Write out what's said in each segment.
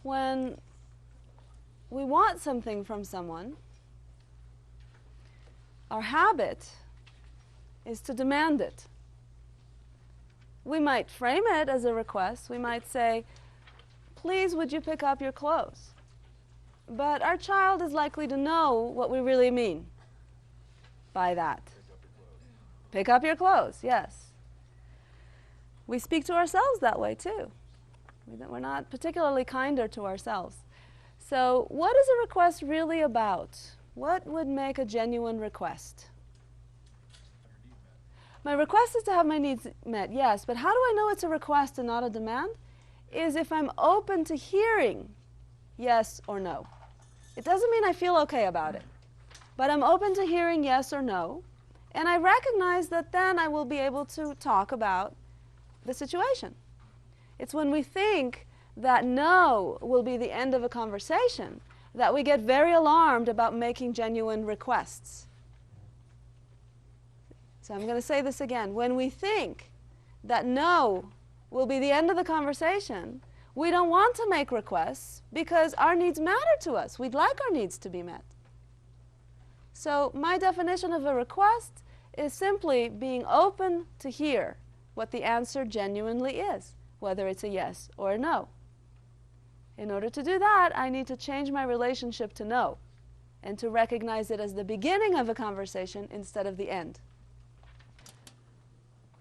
when we want something from someone, our habit is to demand it. We might frame it as a request. We might say, please, would you pick up your clothes? But our child is likely to know what we really mean by that. Pick up your clothes, yes. We speak to ourselves that way too. We're not particularly kinder to ourselves. So what is a request really about? What would make a genuine request? My request is to have my needs met, yes, but how do I know it's a request and not a demand? Is if I'm open to hearing yes or no. It doesn't mean I feel okay about it, but I'm open to hearing yes or no, and I recognize that then I will be able to talk about the situation. It's when we think that no will be the end of a conversation that we get very alarmed about making genuine requests. So I'm going to say this again. When we think that no will be the end of the conversation, we don't want to make requests because our needs matter to us. We'd like our needs to be met. So my definition of a request is simply being open to hear what the answer genuinely is, whether it's a yes or a no. In order to do that, I need to change my relationship to no and to recognize it as the beginning of a conversation instead of the end.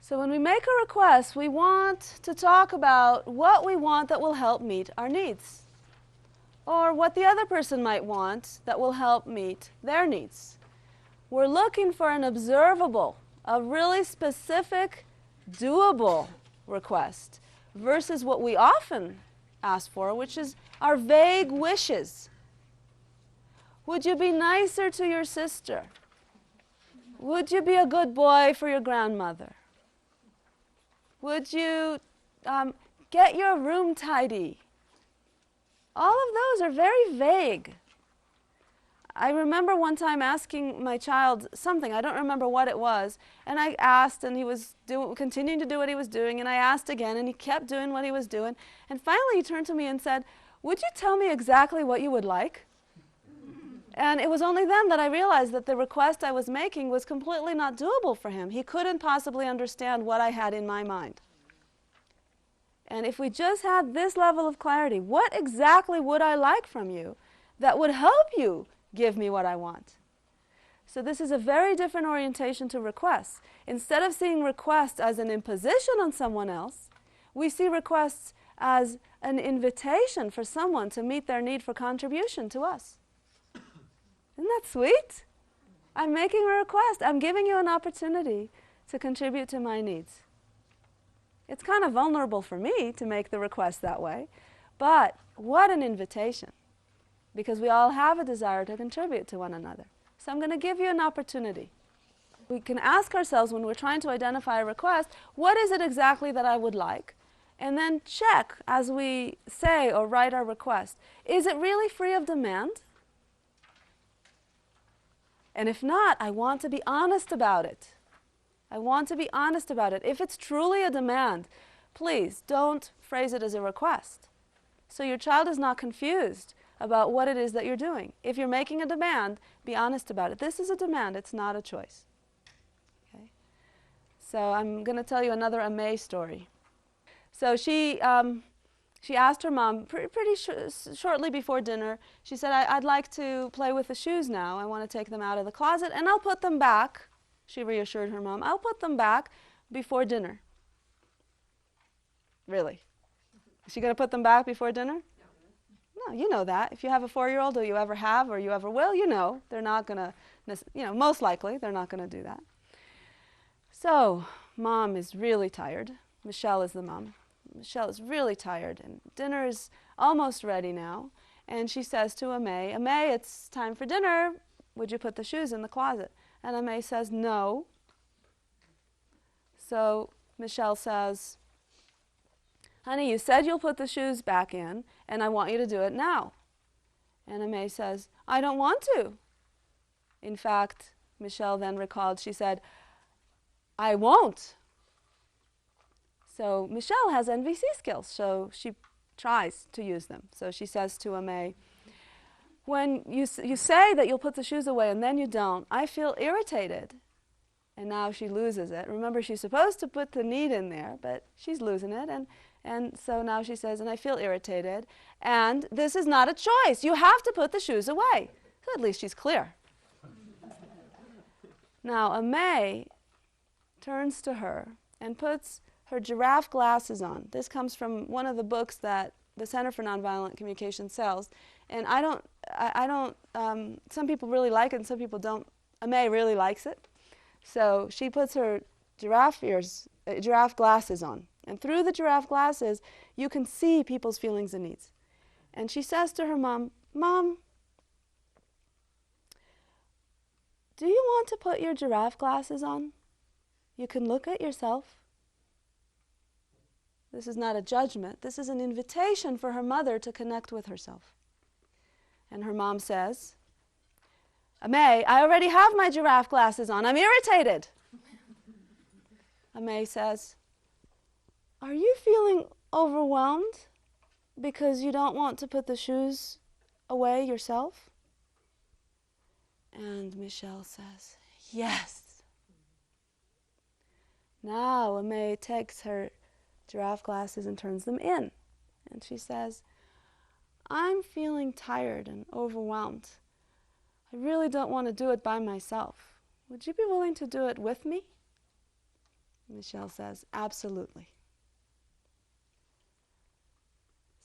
So when we make a request, we want to talk about what we want that will help meet our needs, or what the other person might want that will help meet their needs. We're looking for an observable, a really specific, doable request, versus what we often ask for, which is our vague wishes. Would you be nicer to your sister? Would you be a good boy for your grandmother? Would you get your room tidy? All of those are very vague. I remember one time asking my child something, I don't remember what it was, and I asked, and he was continuing to do what he was doing, and I asked again, and he kept doing what he was doing, and finally he turned to me and said, would you tell me exactly what you would like? And it was only then that I realized that the request I was making was completely not doable for him. He couldn't possibly understand what I had in my mind. And if we just had this level of clarity, what exactly would I like from you that would help you give me what I want? So this is a very different orientation to requests. Instead of seeing requests as an imposition on someone else, we see requests as an invitation for someone to meet their need for contribution to us. Isn't that sweet? I'm making a request. I'm giving you an opportunity to contribute to my needs. It's kind of vulnerable for me to make the request that way, but what an invitation, because we all have a desire to contribute to one another. So I'm going to give you an opportunity. We can ask ourselves when we're trying to identify a request, what is it exactly that I would like? And then check as we say or write our request, is it really free of demand? And if not, I want to be honest about it. I want to be honest about it. If it's truly a demand, please don't phrase it as a request. So your child is not confused about what it is that you're doing. If you're making a demand, be honest about it. This is a demand, it's not a choice. Okay? So I'm going to tell you another Amay story. So she asked her mom shortly before dinner, she said, I'd like to play with the shoes now. I want to take them out of the closet, and I'll put them back. She reassured her mom, I'll put them back before dinner. Really? Is she going to put them back before dinner? No, you know that. If you have a 4-year-old, or you ever have, or you ever will, you know they're not going to, most likely, they're not going to do that. So, mom is really tired. Michelle is the mom. Michelle is really tired, and dinner is almost ready now. And she says to Amay, Amay, it's time for dinner. Would you put the shoes in the closet? And Amay says, no. So Michelle says, honey, you said you'll put the shoes back in, and I want you to do it now. And Amay says, I don't want to. In fact, Michelle then recalled, she said, I won't. So Michelle has NVC skills, so she tries to use them. So she says to Amay, when you say that you'll put the shoes away and then you don't, I feel irritated. And now she loses it. Remember, she's supposed to put the need in there, but she's losing it. And so now she says, and I feel irritated. And this is not a choice. You have to put the shoes away. So at least she's clear. Now Amay turns to her and puts her giraffe glasses on. This comes from one of the books that the Center for Nonviolent Communication sells. And I don't, some people really like it and some people don't. Amay really likes it. So she puts her giraffe glasses on. And through the giraffe glasses, you can see people's feelings and needs. And she says to her mom, Mom, do you want to put your giraffe glasses on? You can look at yourself. This is not a judgment. This is an invitation for her mother to connect with herself. And her mom says, Amay, I already have my giraffe glasses on. I'm irritated. Amay says, are you feeling overwhelmed because you don't want to put the shoes away yourself? And Michelle says, yes. Now Amay takes her giraffe glasses and turns them in. And she says, I'm feeling tired and overwhelmed. I really don't want to do it by myself. Would you be willing to do it with me? Michelle says, absolutely.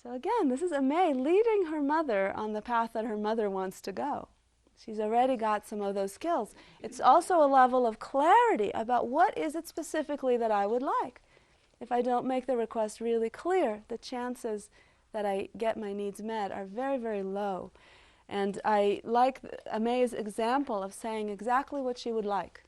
So again, this is Amay leading her mother on the path that her mother wants to go. She's already got some of those skills. It's also a level of clarity about what is it specifically that I would like. If I don't make the request really clear, the chances that I get my needs met are very, very low. And I like Amay's example of saying exactly what she would like.